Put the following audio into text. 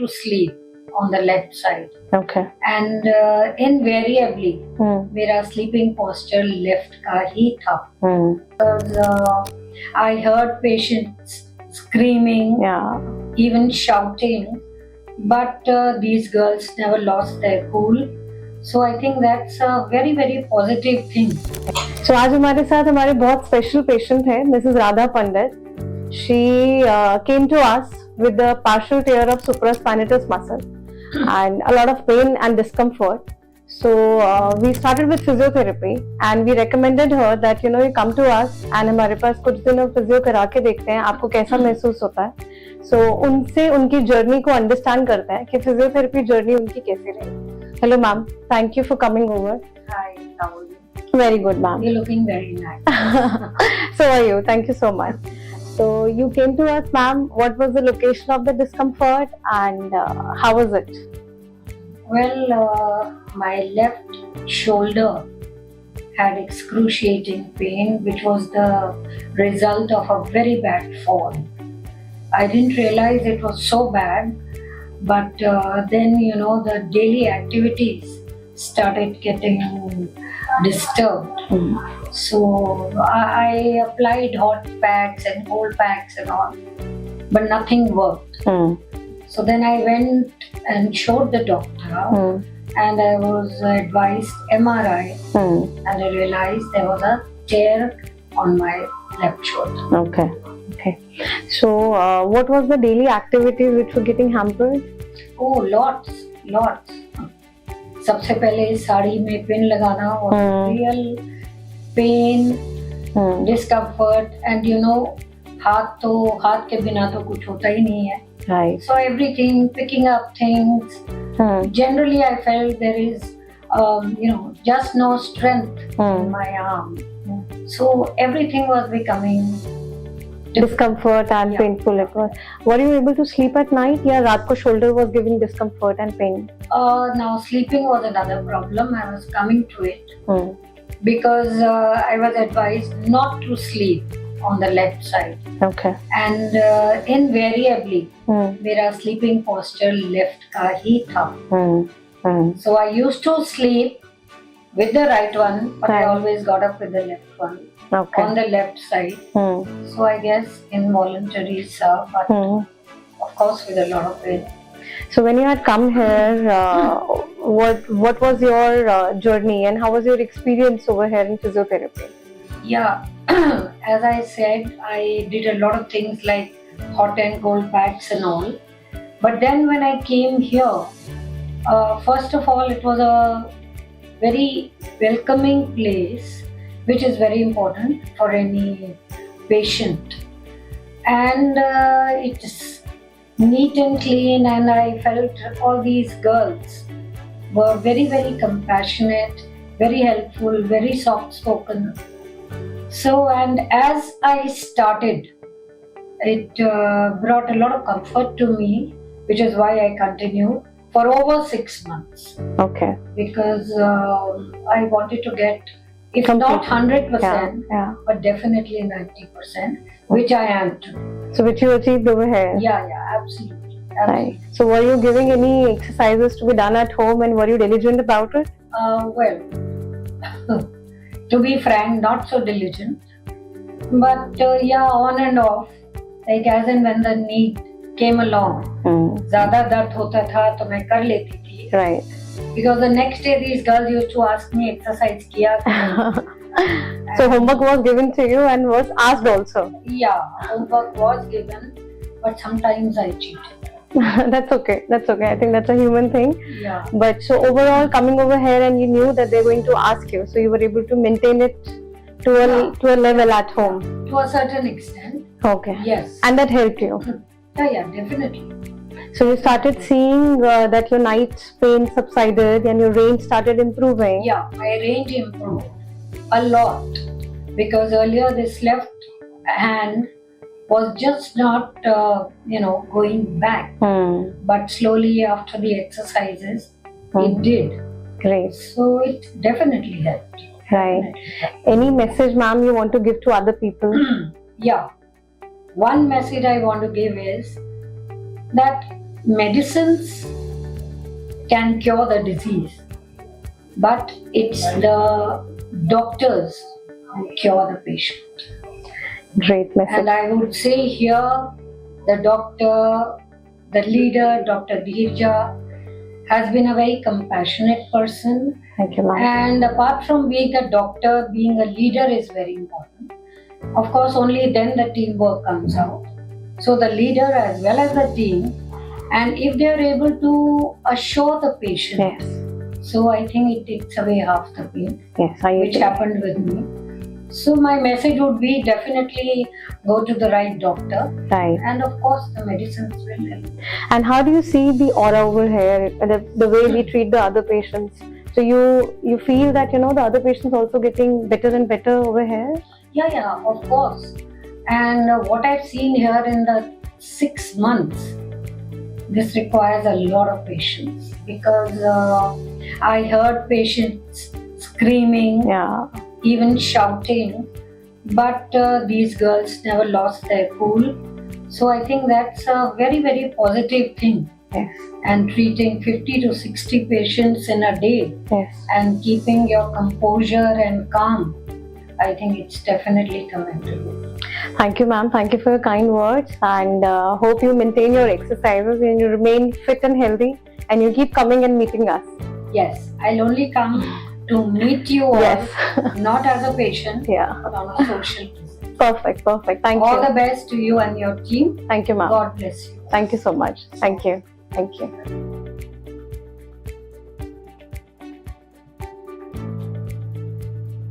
to sleep on the left side. Okay. And invariably मेरा sleeping posture left का ही था. Because I heard patients screaming, even shouting, but these girls never lost their cool. So I think that's a very very positive thing. So आज हमारे साथ हमारे बहुत special patient है, Mrs. Radha Pandit. She came to us with the partial tear of supraspinatus muscle and a lot of pain and discomfort. So we started with physiotherapy and we recommended her that you come to us and हमारे पास कुछ दिन physio करा के देखते हैं आपको कैसा महसूस होता है. So उनसे उनकी journey को understand करते हैं कि physiotherapy journey उनकी कैसी रही. Hello ma'am, thank you for coming over. Hi, how are you? Very good ma'am. You're looking very nice. So are you. Thank you so much. So you came to us ma'am. What was the location of the discomfort and how was it? Well, my left shoulder had excruciating pain, which was the result of a very bad fall. I didn't realize it was so bad, but then the daily activities started getting disturbed. So I applied hot packs and cold packs and all, but nothing worked. So then I went and showed the doctor and I was advised MRI and I realized there was a tear on my left shoulder. Okay. So what was the daily activities which were getting hampered? Oh, lots. सबसे पहले साड़ी में pin लगाना was real pain, discomfort, and हाथ के बिना तो कुछ होता ही नहीं है. Right. So everything, picking up things. Generally, I felt there is, just no strength in my arm. So everything was becoming discomfort and painful. It was. Were you able to sleep at night? Yeah, रात को shoulder was giving discomfort and pain. Now sleeping was another problem. I was coming to it because I was advised not to sleep on the left side. Okay. And invariably, मेरा sleeping posture left का ही था. So I used to sleep with the right one, but I always got up with the left one. Okay. On the left side. So I guess involuntary, but of course with a lot of pain. So when you had come here, what was your journey and how was your experience over here in physiotherapy? Yeah, as I said, I did a lot of things like hot and cold packs and all. But then when I came here, first of all, it was a very welcoming place, which is very important for any patient. And it's neat and clean, and I felt all these girls were very, very compassionate, very helpful, very soft-spoken. So, and as I started, it brought a lot of comfort to me, which is why I continued for over 6 months. Okay. Because I wanted to get, if not 100%, but definitely 90%, which I am to. So which you achieved over here? Yeah, absolutely. Right. So were you giving any exercises to be done at home and were you diligent about it? Well, to be frank, not so diligent. But on and off, like as and when the need came along, ज़्यादा दर्द होता था तो मैं कर लेती थी. Right. Because the next day these girls used to ask me exercise किया. So homework was given to you and was asked also. Yeah, homework was given, but sometimes I cheated. That's okay. I think that's a human thing. Yeah. But so overall, coming over here and you knew that they're going to ask you, so you were able to maintain it to a level at home. To a certain extent. Okay. Yes. And that helped you. Yeah, definitely. So you started seeing that your night pain subsided and your range started improving. Yeah, my range improved a lot because earlier this left hand was just not, going back. But slowly after the exercises, it did. Great. So it definitely helped. Right. Any message, ma'am, you want to give to other people? Yeah. One message I want to give is that medicines can cure the disease, but it's the doctors who cure the patient. Great message. And I would say here, the doctor, the leader, Dr. Dhirja, has been a very compassionate person. Thank you, ma'am. And apart from being a doctor, being a leader is very important. Of course, only then the teamwork comes out. So the leader as well as the team, and if they are able to assure the patient, Yes. so I think it takes away half the pain, Yes, I which agree. happened with me. So my message would be definitely go to the right doctor, Right. and of course the medicines will help. And how do you see the aura over here, the way we treat the other patients? So you feel that the other patients also getting better and better over here? Yeah, of course. And what I've seen here in the 6 months, this requires a lot of patience, because I heard patients screaming, Yeah. even shouting, but these girls never lost their cool. So I think that's a very, very positive thing. Yes. And treating 50 to 60 patients in a day Yes. and keeping your composure and calm, I think it's definitely commendable. Thank you, ma'am. Thank you for your kind words, and hope you maintain your exercises and you remain fit and healthy, and you keep coming and meeting us. Yes, I'll only come to meet you all, Yes. not as a patient, Yeah. but on a social visit. Perfect. Thank All you. the best to you and your team. Thank you, ma'am. God bless you. Thank you so much. Thank you.